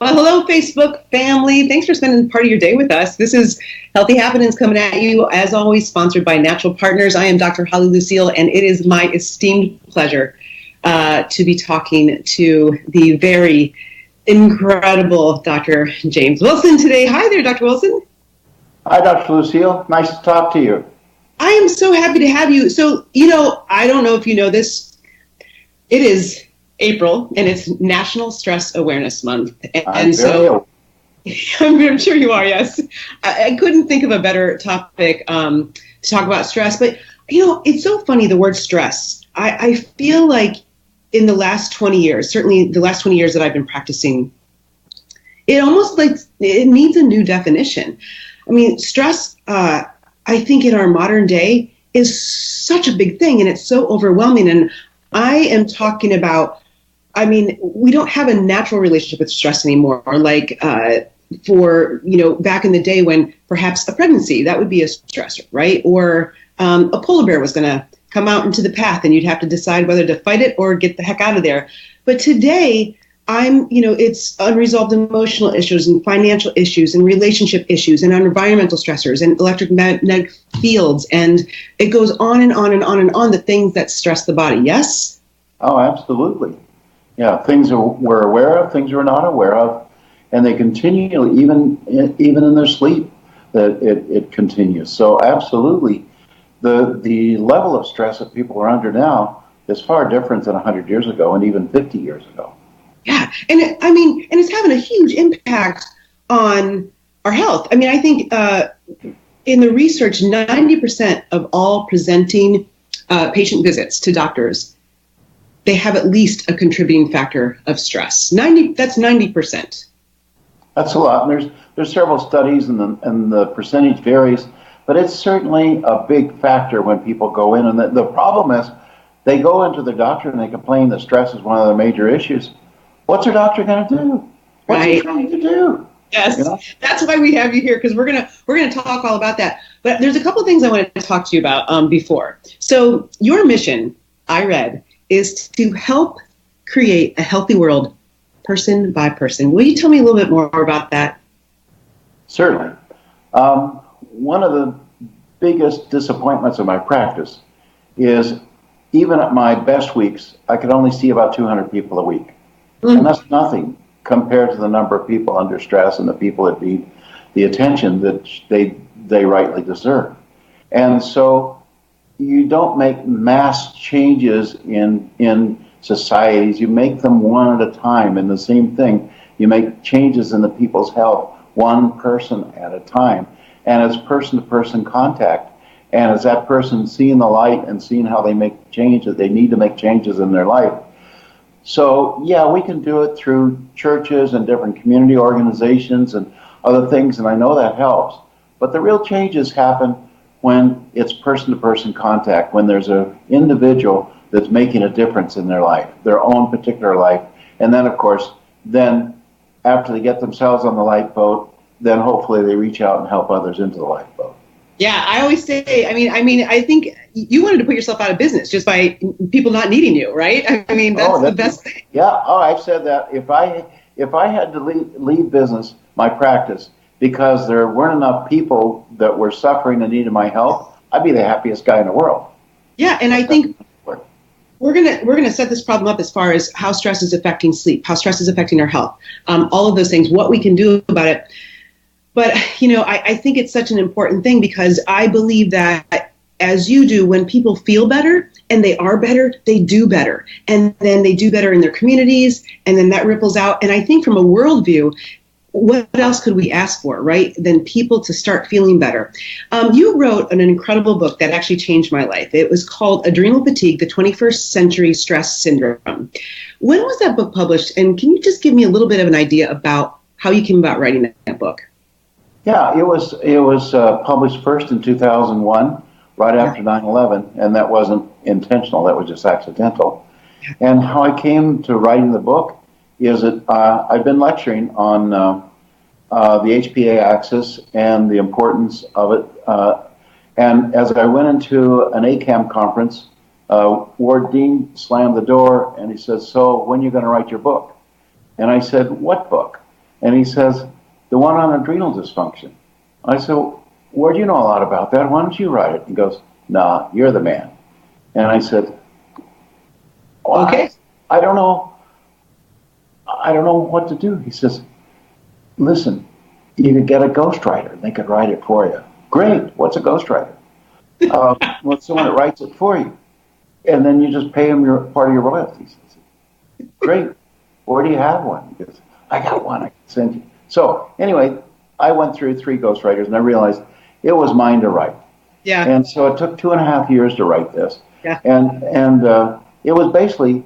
Well, hello, Facebook family. Thanks for spending part of your day with us. This is Healthy Happenings coming at you, as always, sponsored by Natural Partners. I am Dr. Holly Lucille, and it is my esteemed pleasure to be talking to the very incredible Dr. James Wilson today. Hi there, Dr. Wilson. Hi, Dr. Lucille. Nice to talk to you. I am so happy to have you. So, I don't know if you know this. It is April, and it's National Stress Awareness Month. And so I'm sure you are, yes. I couldn't think of a better topic to talk about stress. But, it's so funny, the word stress. I feel like in the last 20 years, certainly the last 20 years that I've been practicing, it almost like it needs a new definition. I mean, stress, I think in our modern day is such a big thing, and it's so overwhelming. And I am talking about, we don't have a natural relationship with stress anymore. Like back in the day when perhaps a pregnancy, that would be a stressor, right? Or a polar bear was going to come out into the path and you'd have to decide whether to fight it or get the heck out of there. But today, it's unresolved emotional issues and financial issues and relationship issues and environmental stressors and electromagnetic fields. And it goes on and on and on and on, the things that stress the body. Yes? Oh, absolutely. Yeah, things we're aware of, things we're not aware of, and they continue even in their sleep. That it continues. So absolutely, the level of stress that people are under now is far different than 100 years ago and even 50 years ago. Yeah, and it's having a huge impact on our health. I think in the research, 90% of all presenting patient visits to doctors, they have at least a contributing factor of stress. That's 90%. That's a lot. There's several studies, and the percentage varies, but it's certainly a big factor when people go in. And the problem is, they go into the doctor and they complain that stress is one of their major issues. What's their doctor going to do? What's he trying to do? Yes, That's why we have you here, because we're gonna talk all about that. But there's a couple of things I wanted to talk to you about before. So your mission, I read, is to help create a healthy world, person by person. Will you tell me a little bit more about that? Certainly. One of the biggest disappointments of my practice is even at my best weeks, I could only see about 200 people a week. And that's nothing compared to the number of people under stress and the people that need the attention that they rightly deserve. And so you don't make mass changes in societies. You make them one at a time. And the same thing, you make changes in the people's health one person at a time. And it's person-to-person contact. And as that person seeing the light and seeing how they make changes, they need to make changes in their life. So, yeah, we can do it through churches and different community organizations and other things, and I know that helps. But the real changes happen when it's person-to-person contact, when there's an individual that's making a difference in their life, their own particular life. And then, of course, after they get themselves on the lifeboat, then hopefully they reach out and help others into the lifeboat. Yeah, I always say, I think you wanted to put yourself out of business just by people not needing you, right? That's the best thing. Yeah, I've said that. If I had to leave business, my practice, because there weren't enough people that were suffering and needed my help, I'd be the happiest guy in the world. Yeah, and I think we're gonna set this problem up as far as how stress is affecting sleep, how stress is affecting our health, all of those things, what we can do about it. But, I think it's such an important thing, because I believe that, as you do, when people feel better and they are better, they do better. And then they do better in their communities, and then that ripples out. And I think from a worldview, what else could we ask for, right, than people to start feeling better? You wrote an incredible book that actually changed my life. It was called Adrenal Fatigue, the 21st Century Stress Syndrome. When was that book published? And can you just give me a little bit of an idea about how you came about writing that book? Yeah, it was published first in 2001, right after 9/11, and that wasn't intentional, that was just accidental. And how I came to writing the book is that I've been lecturing on the HPA axis and the importance of it. And as I went into an ACAM conference, Ward Dean slammed the door and he said, "So when are you going to write your book?" And I said, what book? And he says, the one on adrenal dysfunction. I said, well, you know a lot about that. Why don't you write it? He goes, nah, you're the man. And I said, well, okay. I don't know. I don't know what to do. He says, listen, you could get a ghostwriter. They could write it for you. Great. What's a ghostwriter? Well, someone that writes it for you. And then you just pay them part of your royalties. I said, great. Where do you have one? He goes, I got one. I can send you. So anyway, I went through 3 ghostwriters, and I realized it was mine to write. Yeah. And so it took 2.5 years to write this. Yeah. And it was basically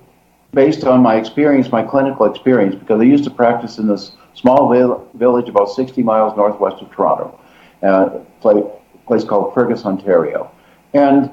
based on my experience, my clinical experience, because I used to practice in this small village about 60 miles northwest of Toronto, a place called Fergus, Ontario. And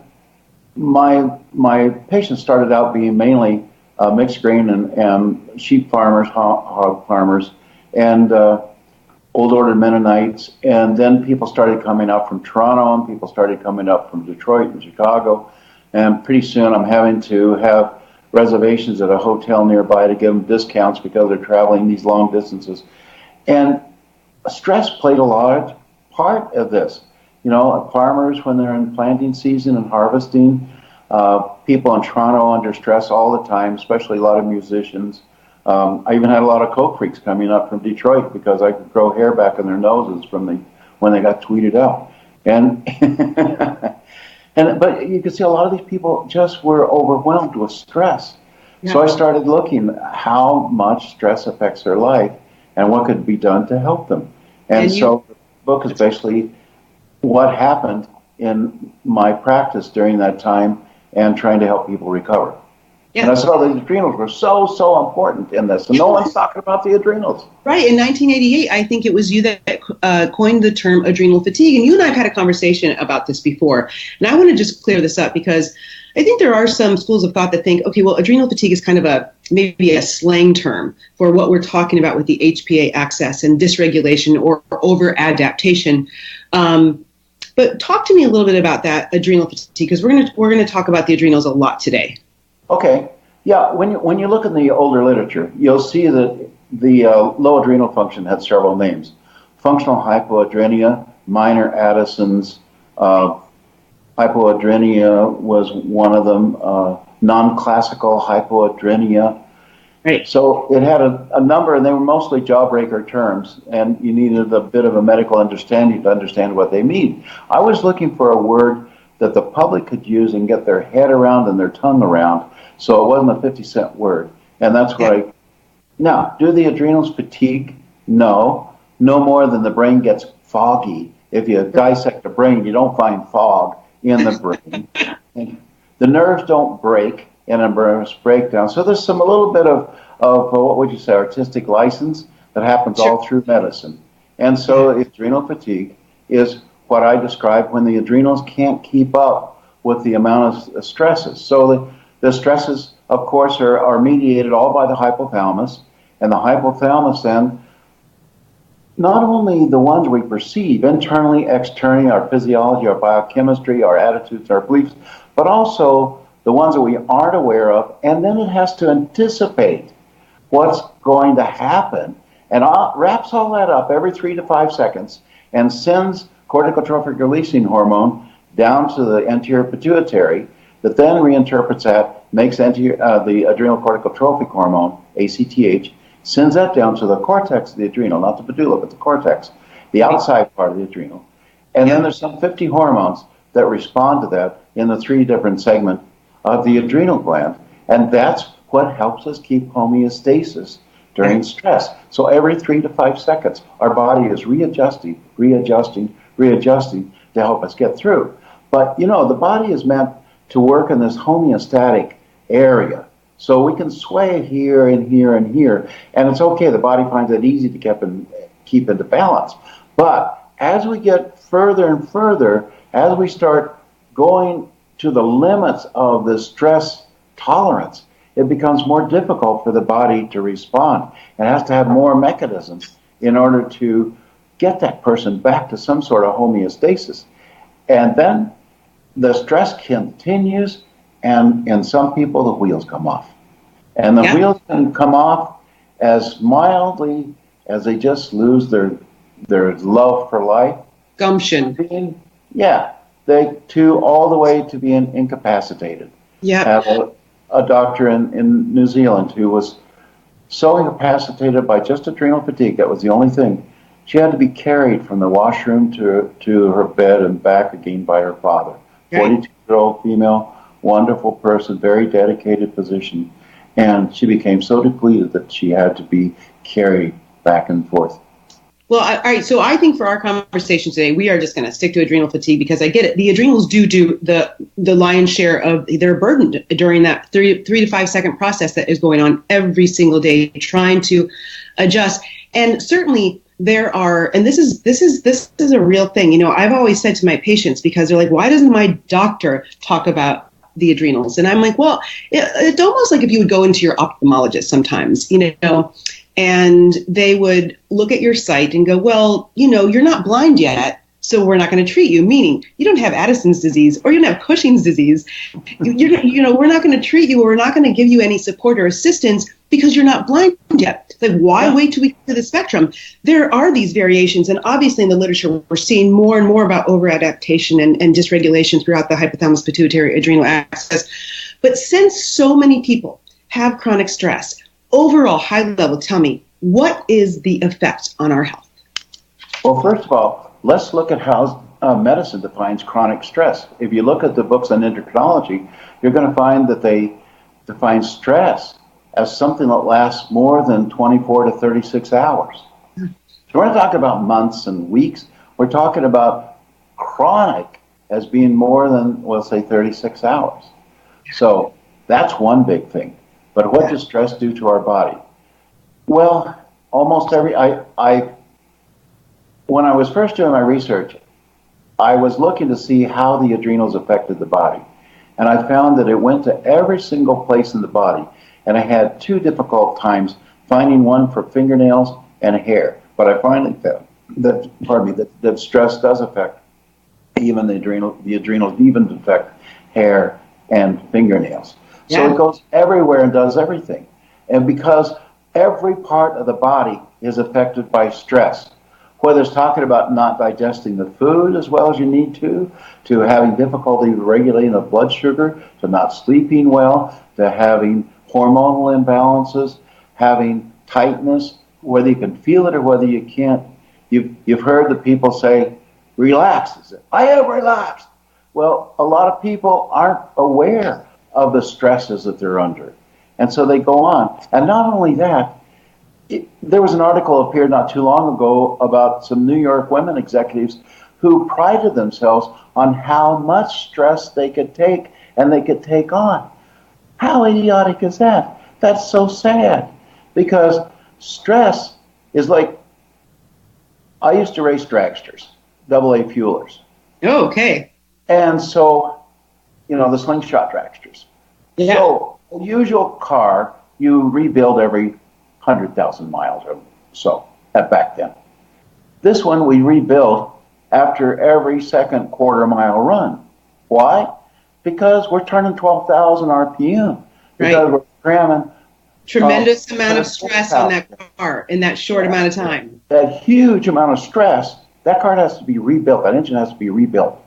my patients started out being mainly mixed grain and sheep farmers, hog farmers, and old order Mennonites. And then people started coming up from Toronto, and people started coming up from Detroit and Chicago. And pretty soon I'm having to have reservations at a hotel nearby to give them discounts because they're traveling these long distances. And stress played a large part of this. You know, farmers, when they're in planting season and harvesting, people in Toronto under stress all the time, especially a lot of musicians. I even had a lot of coke freaks coming up from Detroit because I could grow hair back in their noses from when they got tweeted out. And but you could see a lot of these people just were overwhelmed with stress. Yeah. So I started looking at how much stress affects their life and what could be done to help them. And so the book is basically what happened in my practice during that time and trying to help people recover. Yeah. And I saw the adrenals were so important in this. And no one's talking about the adrenals. Right. In 1988, I think it was you that coined the term adrenal fatigue. And you and I have had a conversation about this before. And I want to just clear this up because I think there are some schools of thought that think, okay, well, adrenal fatigue is kind of maybe a slang term for what we're talking about with the HPA axis and dysregulation or over-adaptation. But talk to me a little bit about that adrenal fatigue, because we're going to talk about the adrenals a lot today. Okay. Yeah. When you look in the older literature, you'll see that the low adrenal function had several names: functional hypoadrenia, minor Addison's, hypoadrenia was one of them, non-classical hypoadrenia. Right. So it had a number, and they were mostly jawbreaker terms, and you needed a bit of a medical understanding to understand what they mean. I was looking for a word that the public could use and get their head around and their tongue around, so it wasn't a 50-cent word. And that's what Now, do the adrenals fatigue? No. No more than the brain gets foggy. If you dissect the brain, you don't find fog in the brain. And the nerves don't break in a nervous breakdown. So there's a little bit of what would you say, artistic license that happens all through medicine. And so adrenal fatigue is what I describe when the adrenals can't keep up with the amount of stresses. So the stresses, of course, are mediated all by the hypothalamus. And the hypothalamus then, not only the ones we perceive internally, externally, our physiology, our biochemistry, our attitudes, our beliefs, but also the ones that we aren't aware of, and then it has to anticipate what's going to happen and wraps all that up every 3 to 5 seconds and sends corticotrophic releasing hormone down to the anterior pituitary that then reinterprets that, makes the adrenal corticotrophic hormone, ACTH, sends that down to the cortex of the adrenal, not the medulla, but the cortex, the outside part of the adrenal. And then there's some 50 hormones that respond to that in the 3 different segments of the adrenal gland. And that's what helps us keep homeostasis during stress. So every 3 to 5 seconds, our body is readjusting to help us get through. But, you know, the body is meant to work in this homeostatic area. So we can sway here and here and here. And it's okay. The body finds it easy to keep into balance. But as we get further and further, as we start going to the limits of the stress tolerance, it becomes more difficult for the body to respond. It has to have more mechanisms in order to get that person back to some sort of homeostasis. And then the stress continues, and in some people the wheels come off. And the wheels can come off as mildly as they just lose their love for life. Gumption. They to all the way to being incapacitated. Yeah. I have a doctor in New Zealand who was so incapacitated by just adrenal fatigue. That was the only thing. She had to be carried from the washroom to her bed and back again by her father. 42-year-old female, wonderful person, very dedicated physician. And she became so depleted that she had to be carried back and forth. Well, all right. So I think for our conversation today, we are just going to stick to adrenal fatigue because I get it. The adrenals do the lion's share of their burden during that 3 to 5 second process that is going on every single day, trying to adjust. And certainly there are, and this is a real thing. You know, I've always said to my patients, because they're like, why doesn't my doctor talk about the adrenals? And I'm like, well, it's almost like if you would go into your ophthalmologist sometimes, you know, and they would look at your site and go, well, you know, you're not blind yet, so we're not going to treat you, meaning you don't have Addison's disease or you don't have Cushing's disease. You know, we're not going to treat you, or we're not going to give you any support or assistance because you're not blind yet. It's like, why wait till we get to the spectrum? There are these variations, and obviously in the literature, we're seeing more and more about over-adaptation and dysregulation throughout the hypothalamus pituitary adrenal axis. But since so many people have chronic stress, overall, high level, tell me, what is the effect on our health? Well, first of all, let's look at how medicine defines chronic stress. If you look at the books on endocrinology, you're going to find that they define stress as something that lasts more than 24 to 36 hours. So we're not talking about months and weeks. We're talking about chronic as being more than, we'll say, 36 hours. So that's one big thing. But what does stress do to our body? Well, almost when I was first doing my research, I was looking to see how the adrenals affected the body. And I found that it went to every single place in the body. And I had two difficult times finding one for fingernails and hair. But I finally found that stress does affect even the adrenals even affect hair and fingernails. So it goes everywhere and does everything. And because every part of the body is affected by stress, whether it's talking about not digesting the food as well as you need to having difficulty regulating the blood sugar, to not sleeping well, to having hormonal imbalances, having tightness, whether you can feel it or whether you can't. You've heard the people say, relax. I have relaxed. Well, a lot of people aren't aware of the stresses that they're under. And so they go on. And not only that, there was an article appeared not too long ago about some New York women executives who prided themselves on how much stress they could take and they could take on. How idiotic is that? That's so sad. Because stress is like, I used to race dragsters, AA fuelers. Oh, okay. And so, you know, the slingshot dragsters. Yeah. So, a usual car, you rebuild every 100,000 miles or so, back then. This one we rebuild after every second quarter mile run. Why? Because we're turning 12,000 RPM. Because we're cramming tremendous amount of stress on that car in that short amount of time. That huge amount of stress, that car has to be rebuilt. That engine has to be rebuilt.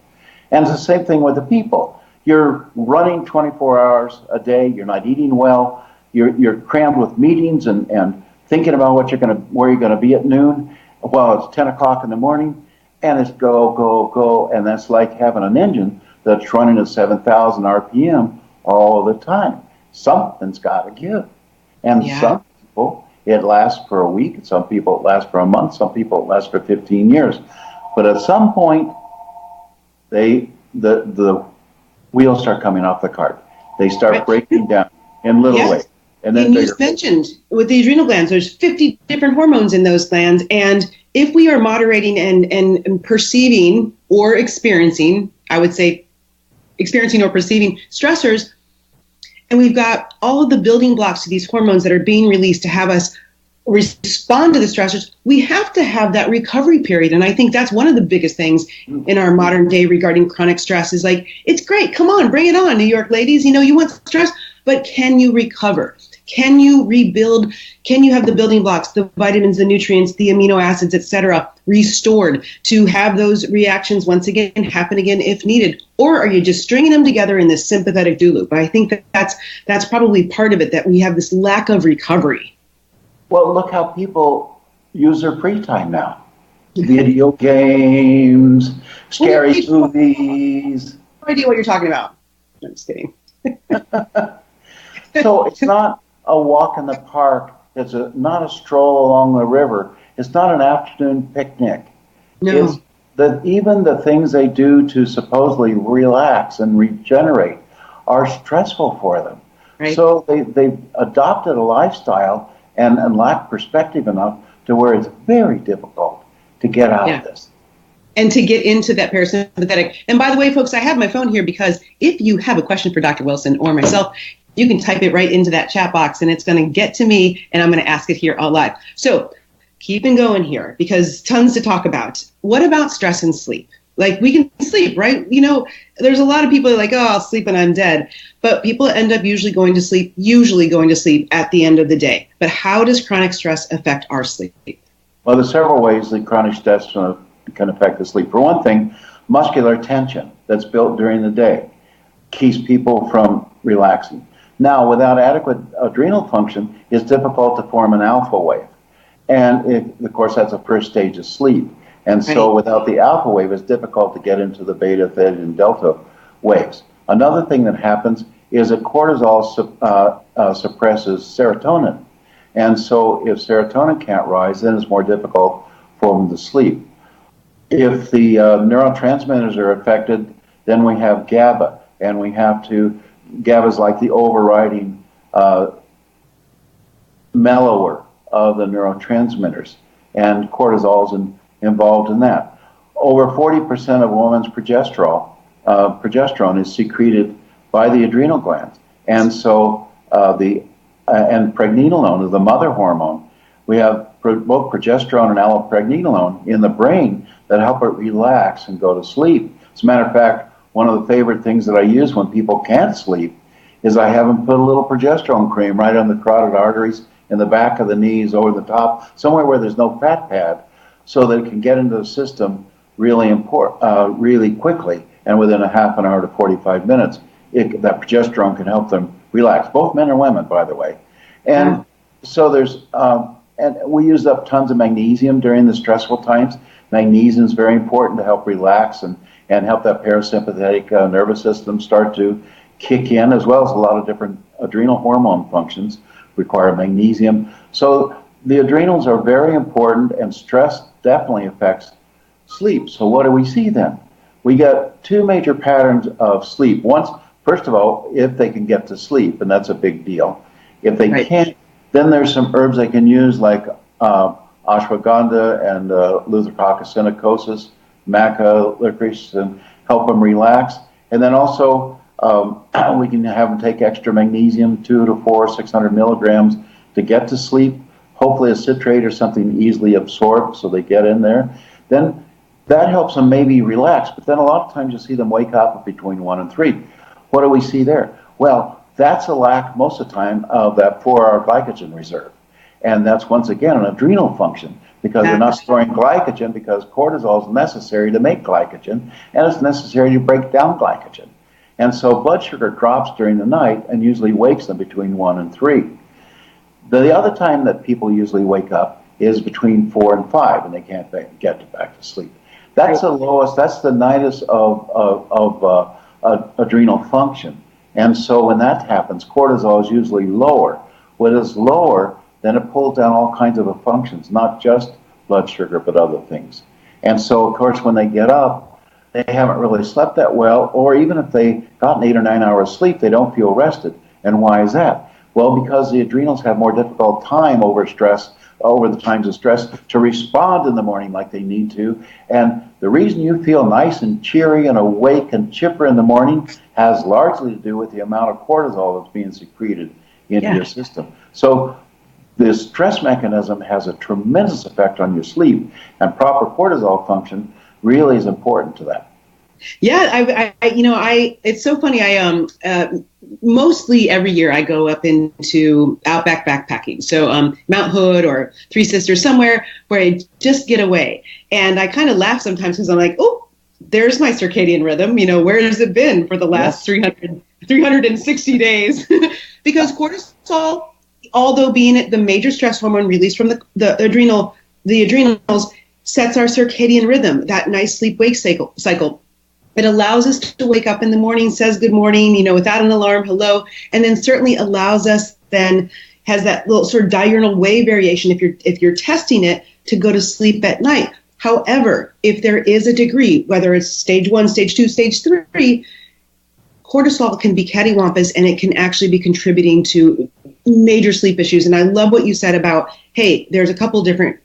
And it's the same thing with the people. You're running 24 hours a day. You're not eating well. You're crammed with meetings and thinking about where you're gonna be at noon. Well, it's 10 o'clock in the morning, and it's go, go, go, and that's like having an engine that's running at 7,000 RPM all the time. Something's got to give. And some people, it lasts for a week. Some people, it lasts for a month. Some people, it lasts for 15 years. But at some point, the wheels start coming off the cart. They start breaking down in little ways. And then you just mentioned with the adrenal glands, there's 50 different hormones in those glands. And if we are moderating and perceiving or experiencing, I would say experiencing or perceiving stressors, and we've got all of the building blocks to these hormones that are being released to have us respond to the stressors, we have to have that recovery period. And I think that's one of the biggest things in our modern day regarding chronic stress is like, it's great. Come on, bring it on, New York ladies. You know, you want stress, but can you recover? Can you rebuild? Can you have the building blocks, the vitamins, the nutrients, the amino acids, etc., restored to have those reactions once again happen again if needed? Or are you just stringing them together in this sympathetic do loop? I think that's probably part of it, that we have this lack of recovery. Well, look how people use their free time now. Video games, scary movies. No idea what you're talking about. I'm just kidding. So it's not a walk in the park. It's not a stroll along the river. It's not an afternoon picnic. No. It's even the things they do to supposedly relax and regenerate are stressful for them. Right. So they've adopted a lifestyle and lack perspective enough to where it's very difficult to get out of this. And to get into that parasympathetic. And by the way, folks, I have my phone here because if you have a question for Dr. Wilson or myself, you can type it right into that chat box and it's going to get to me and I'm going to ask it here all live. So keeping going here because tons to talk about. What about stress and sleep? Like we can sleep, right? You know, there's a lot of people like, oh, I'll sleep when I'm dead. But people end up usually going to sleep at the end of the day. But how does chronic stress affect our sleep? Well, there's several ways that chronic stress can affect the sleep. For one thing, muscular tension that's built during the day keeps people from relaxing. Now, without adequate adrenal function, it's difficult to form an alpha wave. And of course, that's the first stage of sleep. And so without the alpha wave, it's difficult to get into the beta, theta, and delta waves. Another thing that happens is that cortisol suppresses serotonin. And so if serotonin can't rise, then it's more difficult for them to sleep. If the neurotransmitters are affected, then we have Gaba. And GABA is like the overriding mellower of the neurotransmitters. And cortisol is involved in that. Over 40% of women's progesterone is secreted by the adrenal glands. And so and pregnenolone is the mother hormone. We have both progesterone and allopregnenolone in the brain that help it relax and go to sleep. As a matter of fact, one of the favorite things that I use when people can't sleep is I have them put a little progesterone cream right on the carotid arteries in the back of the knees, over the top, somewhere where there's no fat pad, so that it can get into the system really quickly, and within a half an hour to 45 minutes, that progesterone can help them relax, both men and women, by the way. And so and we use up tons of magnesium during the stressful times. Magnesium is very important to help relax and help that parasympathetic nervous system start to kick in, as well as a lot of different adrenal hormone functions require magnesium. So the adrenals are very important, and stress definitely affects sleep. So what do we see then? We get two major patterns of sleep. First of all, if they can get to sleep, and that's a big deal. If they can't, then there's some herbs they can use like ashwagandha and Eleutherococcus silicosus, maca, licorice, and help them relax. And then also we can have them take extra magnesium, 600 milligrams to get to sleep. Hopefully a citrate or something easily absorbed so they get in there. Then that helps them maybe relax, but then a lot of times you see them wake up between 1 and 3. What do we see there? Well, that's a lack most of the time of that 4-hour glycogen reserve. And that's once again an adrenal function, because they're not storing glycogen, because cortisol is necessary to make glycogen, and it's necessary to break down glycogen. And so blood sugar drops during the night and usually wakes them between 1 and 3. The other time that people usually wake up is between 4 and 5, and they can't get back to sleep. That's the lowest, that's the nidus of adrenal function. And so when that happens, cortisol is usually lower. When it's lower, then it pulls down all kinds of functions, not just blood sugar, but other things. And so, of course, when they get up, they haven't really slept that well, or even if they gotten 8 or 9 hours sleep, they don't feel rested. And why is that? Well, because the adrenals have more difficult time over the times of stress to respond in the morning like they need to. And the reason you feel nice and cheery and awake and chipper in the morning has largely to do with the amount of cortisol that's being secreted into your system. So this stress mechanism has a tremendous effect on your sleep, and proper cortisol function really is important to that. Yeah, it's so funny. Mostly every year I go up into outback backpacking. So, Mount Hood or Three Sisters, somewhere where I just get away. And I kind of laugh sometimes because I'm like, oh, there's my circadian rhythm. Where has it been for the last 360 days? Because cortisol, although being the major stress hormone released from the adrenals, sets our circadian rhythm, that nice sleep-wake cycle. It allows us to wake up in the morning, says good morning, without an alarm, hello, and then certainly allows us then, has that little sort of diurnal wave variation if you're testing it, to go to sleep at night. However, if there is a degree, whether it's stage 1, stage 2, stage 3, cortisol can be cattywampus, and it can actually be contributing to major sleep issues. And I love what you said about, hey, there's a couple different,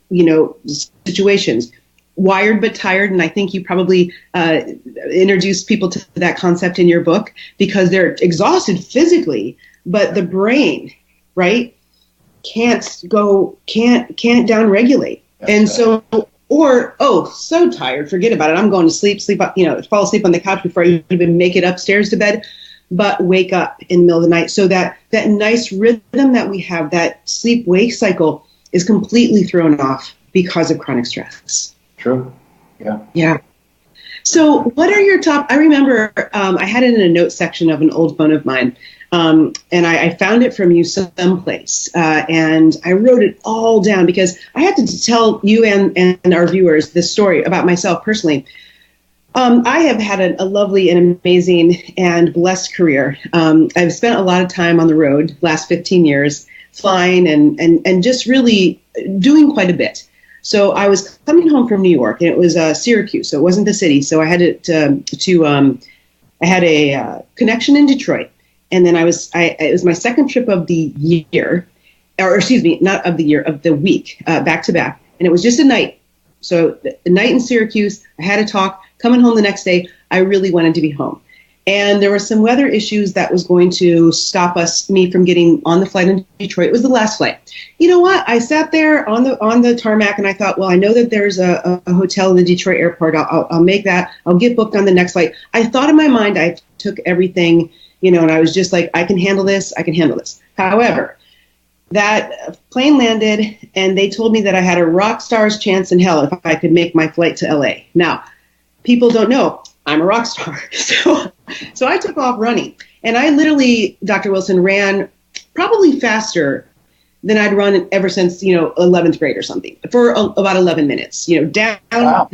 situations. Wired but tired, and I think you probably introduced people to that concept in your book, because they're exhausted physically, but the brain, right, can't downregulate. And so, or, so tired, forget about it, I'm going to sleep, fall asleep on the couch before I even make it upstairs to bed, but wake up in the middle of the night. So that nice rhythm that we have, that sleep-wake cycle, is completely thrown off because of chronic stress. True. Yeah. Yeah. So what are your top, I remember I had it in a notes section of an old phone of mine, and I found it from you someplace, and I wrote it all down because I had to tell you and our viewers this story about myself personally. I have had a lovely and amazing and blessed career. I've spent a lot of time on the road, last 15 years, flying and just really doing quite a bit. So I was coming home from New York, and it was Syracuse, so it wasn't the city. So I had I had a connection in Detroit, and then it was my second trip of the year, or excuse me, not of the year, of the week, back to back, and it was just a night. So the night in Syracuse, I had a talk. Coming home the next day, I really wanted to be home. And there were some weather issues that was going to stop me from getting on the flight in Detroit. It was the last flight. You know what? I sat there on the tarmac, and I thought, well, I know that there's a hotel in the Detroit airport. I'll make that. I'll get booked on the next flight. I thought in my mind, I took everything, and I was just like, I can handle this. I can handle this. However, that plane landed, and they told me that I had a rock star's chance in hell if I could make my flight to LA. Now, people don't know I'm a rock star. So I took off running, and I literally, Dr. Wilson, ran probably faster than I'd run ever since, 11th grade or something, for about 11 minutes, down wow.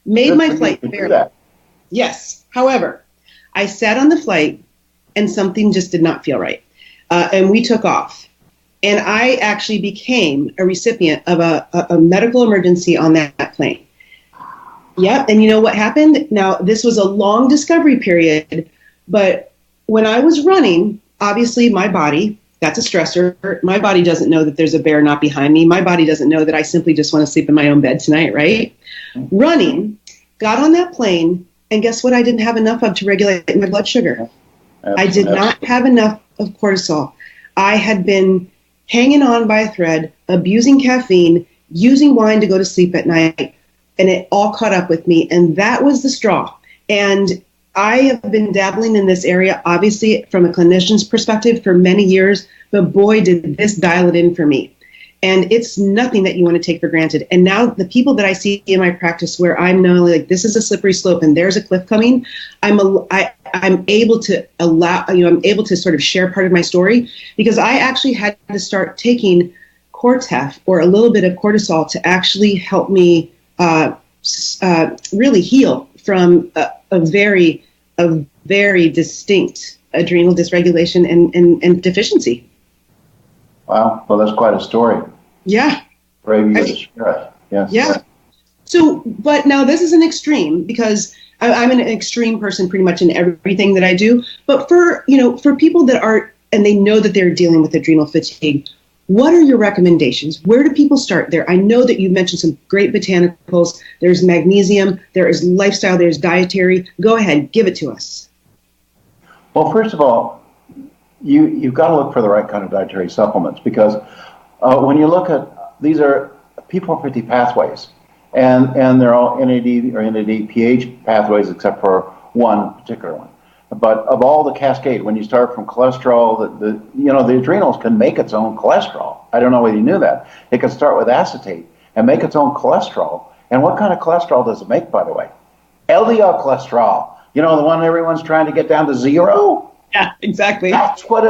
Made my flight barely. Yes. However, I sat on the flight, and something just did not feel right. And we took off, and I actually became a recipient of a medical emergency on that plane. Yep. And you know what happened? Now, this was a long discovery period, but when I was running, obviously my body, that's a stressor. My body doesn't know that there's a bear not behind me. My body doesn't know that I simply just want to sleep in my own bed tonight, right? Running, got on that plane, and guess what I didn't have enough of to regulate my blood sugar? I did not have enough of cortisol. I had been hanging on by a thread, abusing caffeine, using wine to go to sleep at night, and it all caught up with me, and that was the straw. And I have been dabbling in this area, obviously, from a clinician's perspective for many years, but boy, did this dial it in for me. And it's nothing that you want to take for granted. And now the people that I see in my practice where I'm knowing like this is a slippery slope and there's a cliff coming, I'm able to I'm able to sort of share part of my story, because I actually had to start taking Cortef, or a little bit of cortisol, to actually help me really heal from a very distinct adrenal dysregulation and deficiency. Wow. Well, that's quite a story. Yeah. Brave you to share it. Yes. Yeah. So, but now this is an extreme, because I'm an extreme person pretty much in everything that I do. But for people that are, and they know that they're dealing with adrenal fatigue, what are your recommendations? Where do people start there? I know that you mentioned some great botanicals. There's magnesium, there is lifestyle, there's dietary. Go ahead, give it to us. Well, first of all, you've got to look for the right kind of dietary supplements, because when you look at, these are P450 pathways, And they're all NAD or NADPH pathways except for one particular one. But of all the cascade, when you start from cholesterol, the adrenals can make its own cholesterol. I don't know whether you knew that. It can start with acetate and make its own cholesterol. And what kind of cholesterol does it make, by the way? LDL cholesterol. You know, the one everyone's trying to get down to zero? Yeah, exactly. That's what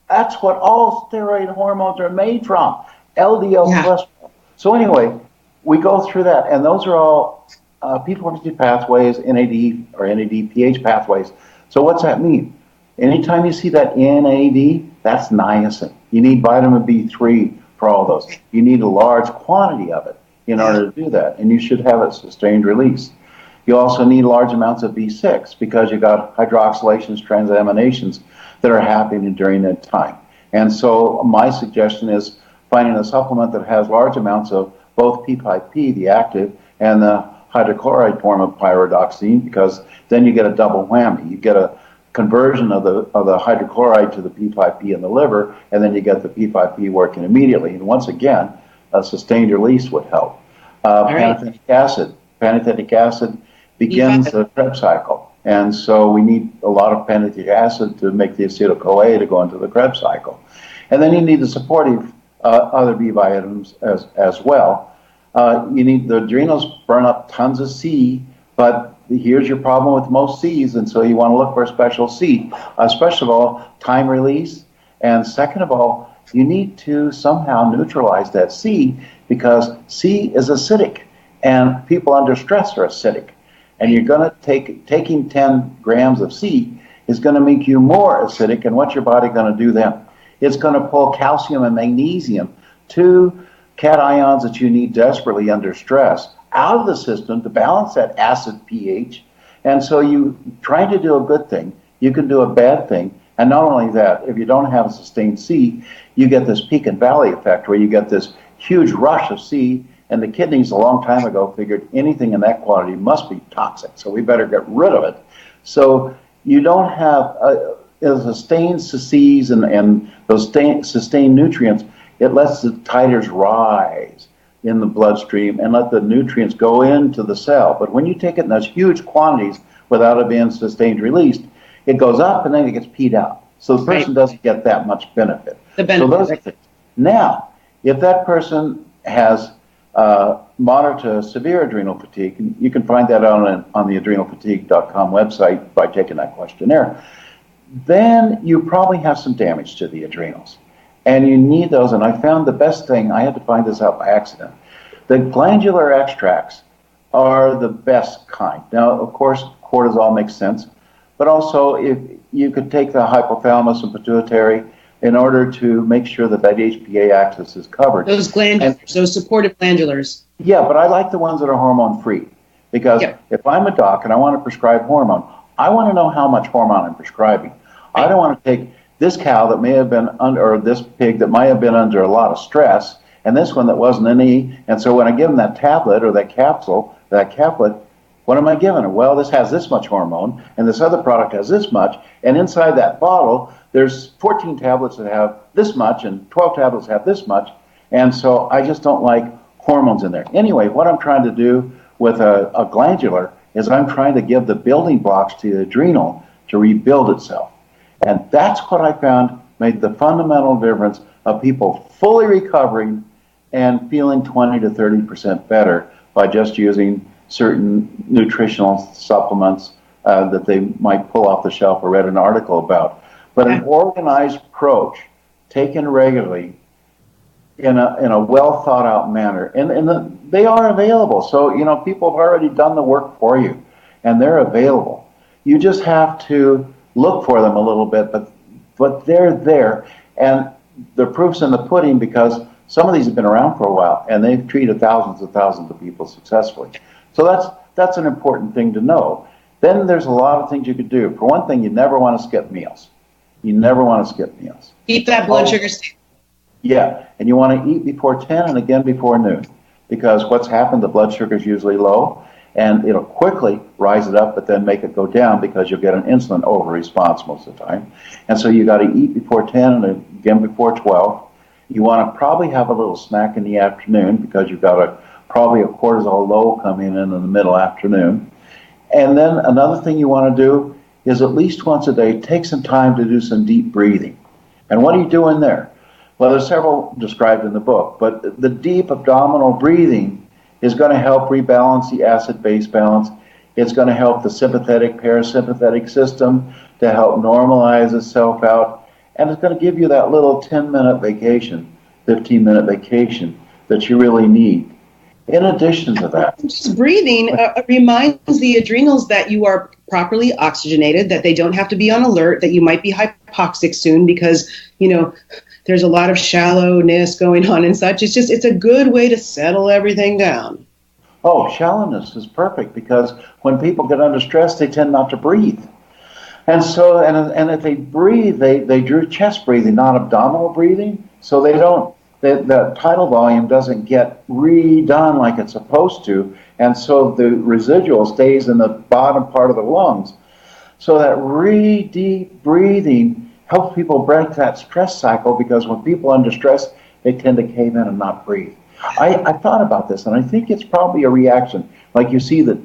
all steroid hormones are made from. LDL cholesterol. So anyway, we go through that, and those are all P42 pathways, NAD or NADPH pathways. So what's that mean? Anytime you see that NAD, that's niacin. You need vitamin B3 for all those. You need a large quantity of it in order to do that, and you should have a sustained release. You also need large amounts of B6 because you got hydroxylations, transaminations that are happening during that time. And so my suggestion is finding a supplement that has large amounts of both P5P, the active, and the hydrochloride form of pyridoxine, because then you get a double whammy. You get a conversion of the hydrochloride to the P5P in the liver, and then you get the P5P working immediately. And once again, a sustained release would help. Pantothenic acid begins the Krebs cycle, and so we need a lot of pantothenic acid to make the acetyl-CoA to go into the Krebs cycle. And then you need the supportive other B vitamins as well. You need the adrenals burn up tons of C, but here's your problem with most Cs, and so you want to look for a special C. First of all, time release, and second of all, you need to somehow neutralize that C, because C is acidic, and people under stress are acidic. And you're going to taking 10 grams of C is going to make you more acidic, and what's your body going to do then? It's going to pull calcium and magnesium, two cations that you need desperately under stress, out of the system to balance that acid pH. And so you trying to do a good thing, you can do a bad thing. And not only that, if you don't have a sustained C, you get this peak and valley effect where you get this huge rush of C, and the kidneys a long time ago figured anything in that quantity must be toxic, so we better get rid of it. So you don't have sustained Cs and those sustained nutrients. It lets the titers rise in the bloodstream and let the nutrients go into the cell. But when you take it in those huge quantities without it being sustained released, it goes up and then it gets peed out. So the person doesn't get that much benefit. So those are things. Now, if that person has moderate to severe adrenal fatigue, and you can find that on the adrenalfatigue.com website by taking that questionnaire, then you probably have some damage to the adrenals. And you need those, and I found the best thing, I had to find this out by accident. The glandular extracts are the best kind. Now, of course, cortisol makes sense, but also if you could take the hypothalamus and pituitary in order to make sure that HPA axis is covered. Those glandulars, those supportive glandulars. Yeah, but I like the ones that are hormone-free, because if I'm a doc and I want to prescribe hormone, I want to know how much hormone I'm prescribing. I don't want to take this cow that may have been under, or this pig that might have been under a lot of stress, and this one that wasn't any. And so when I give them that tablet or that capsule, that caplet, what am I giving her? Well, this has this much hormone, and this other product has this much, and inside that bottle, there's 14 tablets that have this much, and 12 tablets have this much, and so I just don't like hormones in there. Anyway, what I'm trying to do with a glandular is I'm trying to give the building blocks to the adrenal to rebuild itself. And that's what I found made the fundamental difference of people fully recovering and feeling 20 to 30% better by just using certain nutritional supplements that they might pull off the shelf or read an article about. But an organized approach taken regularly in a well thought out manner, and they are available. So, you know, people have already done the work for you, and they're available. You just have to look for them a little bit, but they're there, and the proof's in the pudding, because some of these have been around for a while, and they've treated thousands and thousands of people successfully. So that's an important thing to know. Then there's a lot of things you could do. For one thing, you never want to skip meals. You never want to skip meals. Keep that blood sugar stable. Yeah, and you want to eat before 10 and again before noon, because what's happened, the blood sugar is usually low, and it'll quickly rise it up, but then make it go down, because you'll get an insulin over response most of the time. And so you got to eat before 10 and again before 12. You want to probably have a little snack in the afternoon, because you've got to probably a cortisol low coming in the middle afternoon. And then another thing you want to do is at least once a day, take some time to do some deep breathing. And what are you doing there? Well, there's several described in the book, but the deep abdominal breathing is going to help rebalance the acid-base balance. It's going to help the sympathetic parasympathetic system to help normalize itself out. And it's going to give you that little 10-minute vacation, 15-minute vacation that you really need. In addition to that, just breathing reminds the adrenals that you are properly oxygenated, that they don't have to be on alert, that you might be hypoxic soon because, there's a lot of shallowness going on and such. It's a good way to settle everything down. Oh, shallowness is perfect because when people get under stress, they tend not to breathe. And so, and if they breathe, they do chest breathing, not abdominal breathing. So they don't, the tidal volume doesn't get redone like it's supposed to. And so the residual stays in the bottom part of the lungs. So that really deep breathing helps people break that stress cycle, because when people are under stress, they tend to cave in and not breathe. I thought about this, and I think it's probably a reaction. Like you see that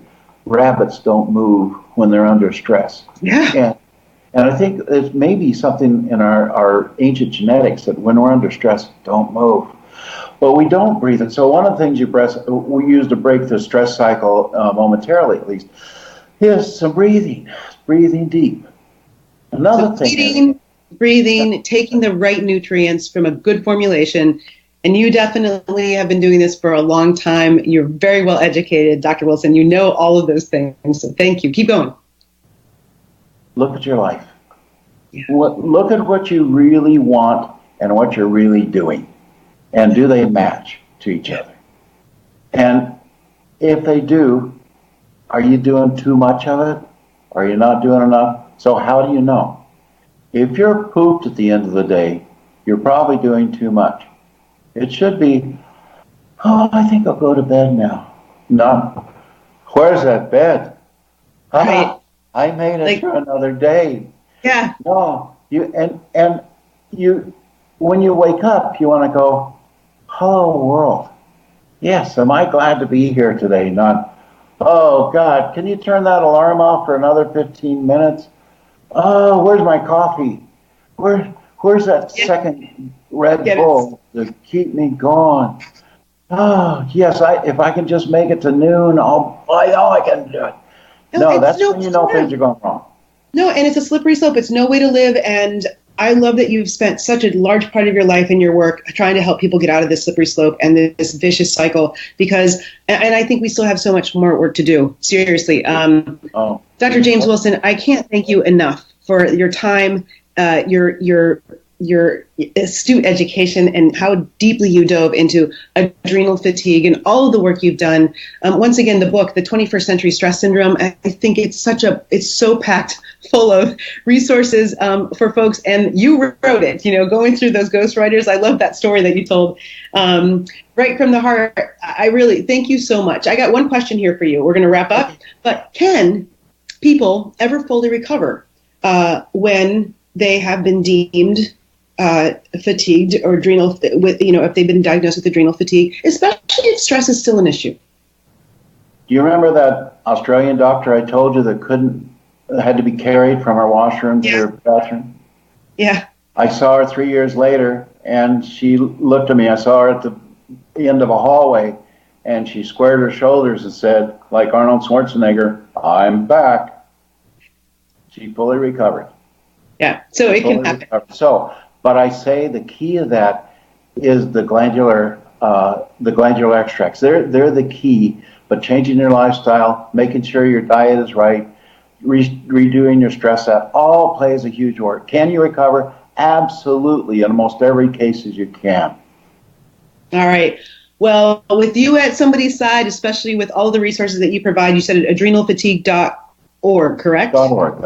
rabbits don't move when they're under stress. Yeah. And I think there's maybe something in our ancient genetics that when we're under stress, don't move. But we don't breathe. And so one of the things we use to break the stress cycle, momentarily at least, is some breathing deep. Another thing. Breathing, taking the right nutrients from a good formulation. And you definitely have been doing this for a long time. You're very well educated, Dr. Wilson. You know all of those things. So thank you. Keep going. Look at your life. Yeah. Look at what you really want and what you're really doing. And do they match to each other? And if they do, are you doing too much of it? Are you not doing enough? So how do you know? If you're pooped at the end of the day, you're probably doing too much. It should be, I think I'll go to bed now. Not, where's that bed? Right. I made it through another day. Yeah. No, when you wake up, you want to go, hello world. Yes, am I glad to be here today? Not, oh God, can you turn that alarm off for another 15 minutes? Oh, where's my coffee? Where's that second Red Bull to keep me going? Oh, yes, if I can just make it to noon, I know I can do it. No, that's when you know things are going wrong. No, and it's a slippery slope. It's no way to live. And I love that you've spent such a large part of your life in your work trying to help people get out of this slippery slope and this vicious cycle, because, and I think we still have so much more work to do. Seriously. Dr. James Wilson, I can't thank you enough for your time, your astute education, and how deeply you dove into adrenal fatigue and all of the work you've done. Once again, the book, The 21st Century Stress Syndrome, I think it's so packed full of resources for folks. And you wrote it, going through those ghostwriters. I love that story that you told right from the heart. I really thank you so much. I got one question here for you. We're going to wrap up, but can people ever fully recover when they have been deemed fatigued or adrenal, if they've been diagnosed with adrenal fatigue, especially if stress is still an issue? Do you remember that Australian doctor I told you that had to be carried from her washroom to her bathroom? Yeah. I saw her 3 years later, and she looked at me. I saw her at the end of a hallway, and she squared her shoulders and said, like Arnold Schwarzenegger, "I'm back." She fully recovered. Yeah, so it can happen. But I say the key of that is the glandular extracts. They're the key. But changing your lifestyle, making sure your diet is right, redoing your stress out, all plays a huge role. Can you recover? Absolutely. In almost every case you can. All right. Well, with you at somebody's side, especially with all the resources that you provide, you said at adrenalfatigue.org, correct? .org,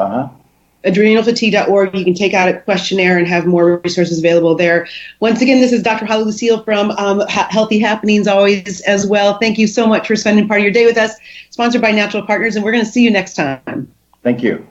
adrenalfatigue.org. You can take out a questionnaire and have more resources available there. Once again, this is Dr. Holly Lucille from Healthy Happenings always as well. Thank you so much for spending part of your day with us. Sponsored by Natural Partners, and we're going to see you next time. Thank you.